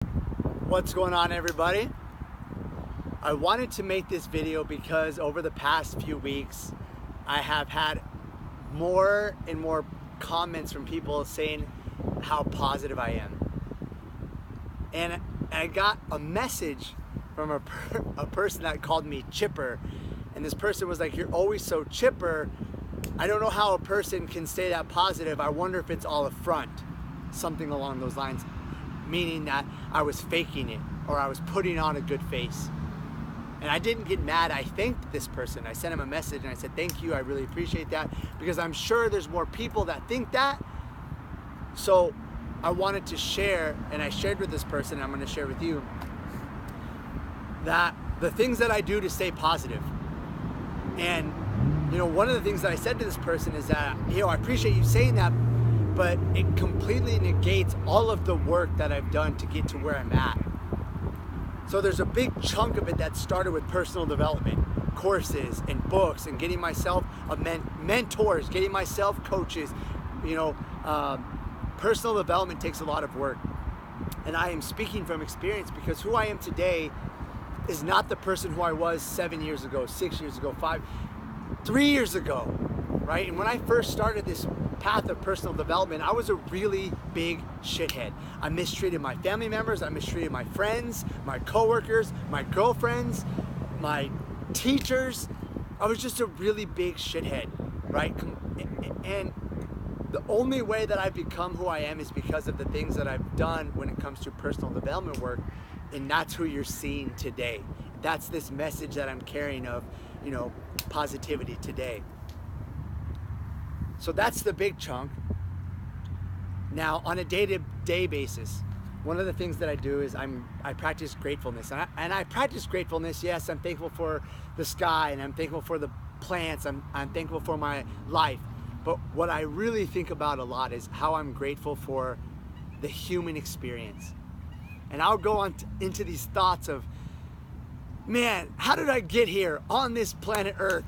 What's going on, everybody? I wanted to make this video because over the past few weeks I have had more and more comments from people saying how positive I am, and I got a message from a person that called me chipper, and this person was like, "You're always so chipper. I don't know how a person can stay that positive. I wonder if it's all a front," something along those lines, meaning that I was faking it or I was putting on a good face. And I didn't get mad. I thanked this person. I sent him a message and I said, "Thank you, I really appreciate that," because I'm sure there's more people that think that. So I wanted to share, and I shared with this person, and I'm going to share with you, that the things that I do to stay positive. And one of the things that I said to this person is that, I appreciate you saying that, but it completely negates all of the work that I've done to get to where I'm at. So there's a big chunk of it that started with personal development, courses and books, and getting myself mentors, getting myself coaches. Personal development takes a lot of work. And I am speaking from experience, because who I am today is not the person who I was 7 years ago, 6 years ago, 3 years ago, right? And when I first started this path of personal development, I was a really big shithead. I mistreated my family members, I mistreated my friends, my coworkers, my girlfriends, my teachers. I was just a really big shithead, right? And the only way that I've become who I am is because of the things that I've done when it comes to personal development work, and that's who you're seeing today. That's this message that I'm carrying of, positivity today. So that's the big chunk. Now, on a day-to-day basis, one of the things that I do is I practice gratefulness. And I practice gratefulness. Yes, I'm thankful for the sky, and I'm thankful for the plants. I'm thankful for my life. But what I really think about a lot is how I'm grateful for the human experience. And I'll go on into these thoughts of, man, how did I get here on this planet Earth,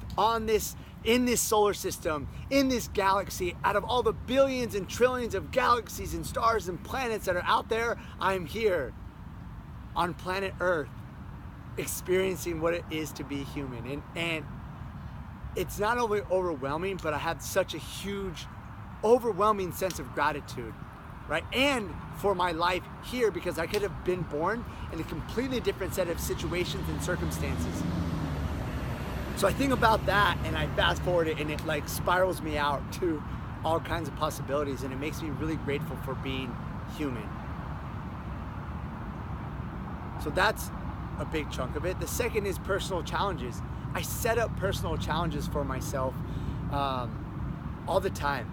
in this solar system, in this galaxy? Out of all the billions and trillions of galaxies and stars and planets that are out there, I'm here on planet Earth experiencing what it is to be human. And it's not only overwhelming, but I have such a huge, overwhelming sense of gratitude, right? And for my life here, because I could have been born in a completely different set of situations and circumstances. So I think about that, and I fast forward it, and it like spirals me out to all kinds of possibilities, and it makes me really grateful for being human. So that's a big chunk of it. The second is personal challenges. I set up personal challenges for myself all the time,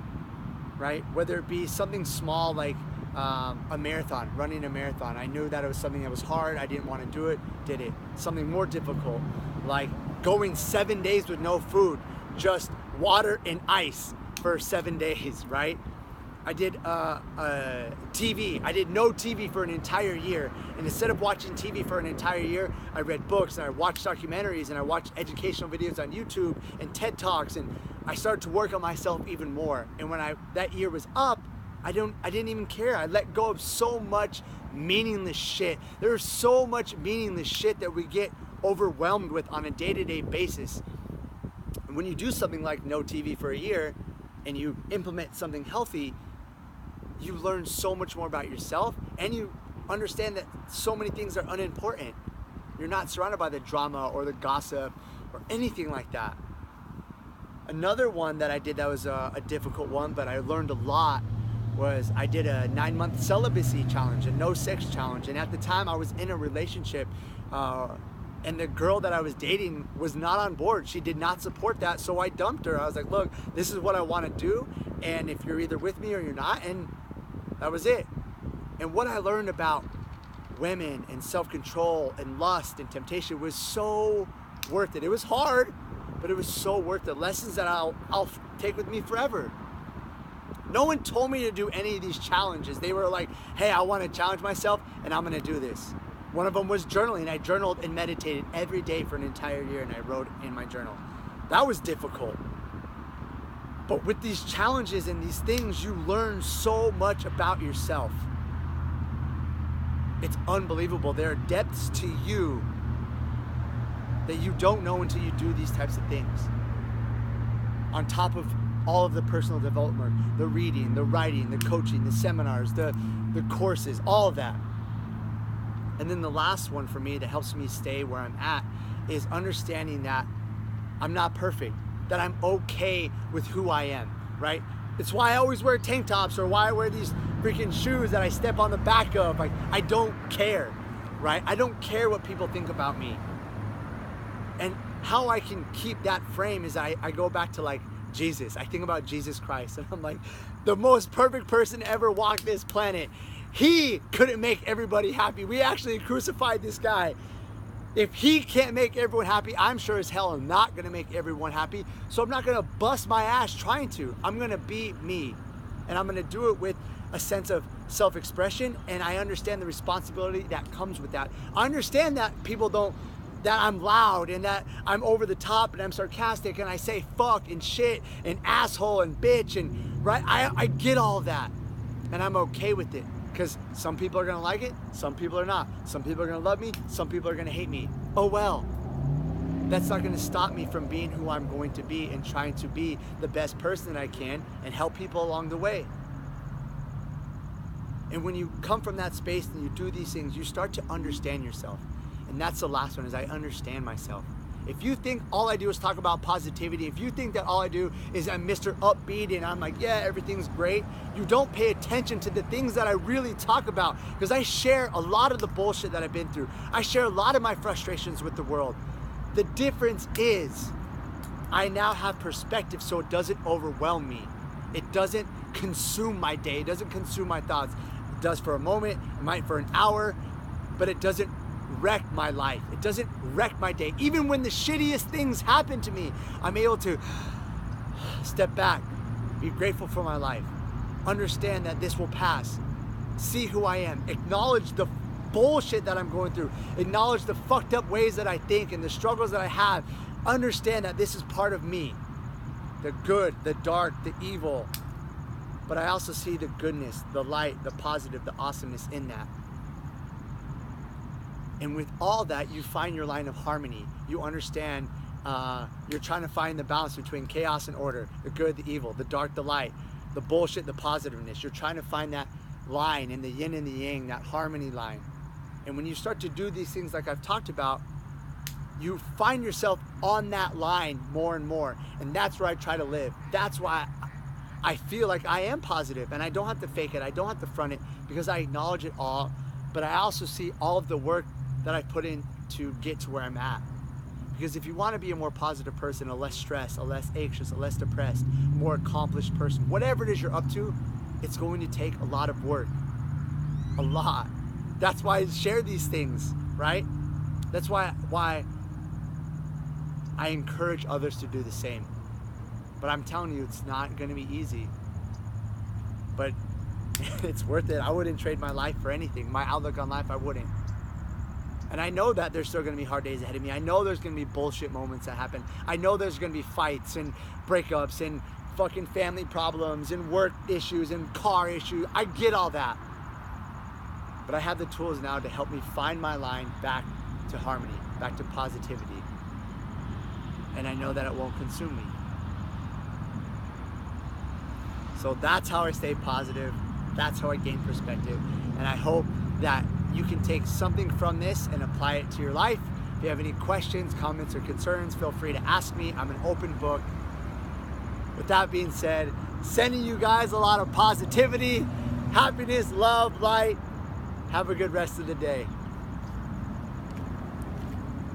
right? Whether it be something small like a marathon, running a marathon. I knew that it was something that was hard. I didn't want to do it, did it. Something more difficult, like going 7 days with no food, just water and ice for 7 days, right? I did TV. I did no TV for an entire year. And instead of watching TV for an entire year, I read books, and I watched documentaries, and I watched educational videos on YouTube and TED Talks, and I started to work on myself even more. And when that year was up, I didn't even care. I let go of so much meaningless shit. There's so much meaningless shit that we get overwhelmed with on a day-to-day basis. And when you do something like no TV for a year and you implement something healthy, you learn so much more about yourself, and you understand that so many things are unimportant. You're not surrounded by the drama or the gossip or anything like that. Another one that I did that was a difficult one, but I learned a lot, was I did a 9-month celibacy challenge, a no sex challenge. And at the time I was in a relationship, and the girl that I was dating was not on board. She did not support that, so I dumped her. I was like, look, this is what I want to do, and if you're either with me or you're not, and that was it. And what I learned about women and self-control and lust and temptation was so worth it. It was hard, but it was so worth it. Lessons that I'll take with me forever. No one told me to do any of these challenges. They were like, hey, I want to challenge myself, and I'm going to do this. One of them was journaling. I journaled and meditated every day for an entire year, and I wrote in my journal. That was difficult. But with these challenges and these things, you learn so much about yourself. It's unbelievable. There are depths to you that you don't know until you do these types of things. On top of all of the personal development, the reading, the writing, the coaching, the seminars, the courses, all of that. And then the last one for me that helps me stay where I'm at is understanding that I'm not perfect, that I'm okay with who I am, right? It's why I always wear tank tops, or why I wear these freaking shoes that I step on the back of. Like, I don't care, right? I don't care what people think about me. And how I can keep that frame is I go back to like Jesus. I think about Jesus Christ, and I'm like, the most perfect person ever walked this planet. He couldn't make everybody happy. We actually crucified this guy. If he can't make everyone happy, I'm sure as hell I'm not gonna make everyone happy. So I'm not gonna bust my ass trying to. I'm gonna be me. And I'm gonna do it with a sense of self-expression, and I understand the responsibility that comes with that. I understand that people don't, that I'm loud and that I'm over the top and I'm sarcastic and I say fuck and shit and asshole and bitch and right. I get all of that, and I'm okay with it. Because some people are gonna like it, some people are not. Some people are gonna love me, some people are gonna hate me. Oh well. That's not gonna stop me from being who I'm going to be and trying to be the best person that I can and help people along the way. And when you come from that space and you do these things, you start to understand yourself. And that's the last one, is I understand myself. If you think all I do is talk about positivity, if you think that all I do is I'm Mr. Upbeat and I'm like, yeah, everything's great, you don't pay attention to the things that I really talk about, because I share a lot of the bullshit that I've been through. I share a lot of my frustrations with the world. The difference is I now have perspective, so it doesn't overwhelm me. It doesn't consume my day. It doesn't consume my thoughts. It does for a moment, it might for an hour, but it doesn't wreck my life. It doesn't wreck my day. Even when the shittiest things happen to me, I'm able to step back, be grateful for my life, understand that this will pass, see who I am, acknowledge the bullshit that I'm going through, acknowledge the fucked up ways that I think and the struggles that I have, understand that this is part of me, the good, the dark, the evil, but I also see the goodness, the light, the positive, the awesomeness in that. And with all that, you find your line of harmony. You understand, you're trying to find the balance between chaos and order, the good, the evil, the dark, the light, the bullshit, the positiveness. You're trying to find that line in the yin and the yang, that harmony line. And when you start to do these things like I've talked about, you find yourself on that line more and more. And that's where I try to live. That's why I feel like I am positive, and I don't have to fake it. I don't have to front it, because I acknowledge it all. But I also see all of the work that I put in to get to where I'm at. Because if you want to be a more positive person, a less stressed, a less anxious, a less depressed, more accomplished person, whatever it is you're up to, it's going to take a lot of work. A lot. That's why I share these things, right? That's why I encourage others to do the same. But I'm telling you, it's not going to be easy. But it's worth it. I wouldn't trade my life for anything. My outlook on life, I wouldn't. And I know that there's still gonna be hard days ahead of me. I know there's gonna be bullshit moments that happen. I know there's gonna be fights and breakups and fucking family problems and work issues and car issues. I get all that. But I have the tools now to help me find my line back to harmony, back to positivity. And I know that it won't consume me. So that's how I stay positive. That's how I gain perspective. And I hope that you can take something from this and apply it to your life. If you have any questions, comments, or concerns, feel free to ask me. I'm an open book. With that being said, sending you guys a lot of positivity, happiness, love, light. Have a good rest of the day.